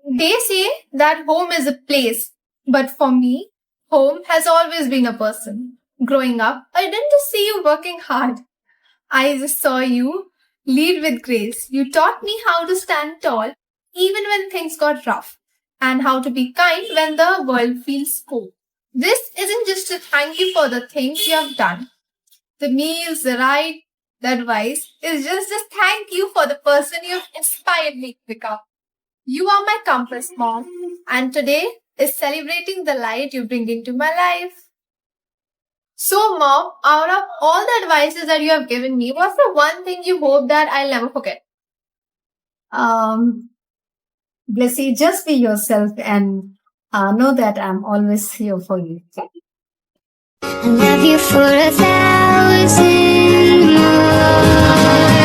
They say that home is a place, but for me, home has always been a person. Growing up, I didn't just see you working hard. I just saw you lead with grace. You taught me how to stand tall even when things got rough and how to be kind when the world feels cold. This isn't just a thank you for the things you have done. The meals, the ride, the advice is just a thank you for the person you've inspired me to become. You are my compass, Mom, and today is celebrating the light you bring into my life. So, Mom, out of all the advices that you have given me, what's the one thing you hope that I'll never forget? Um, Blessy, just be yourself and know that I'm always here for you. I love you for 1,000 more.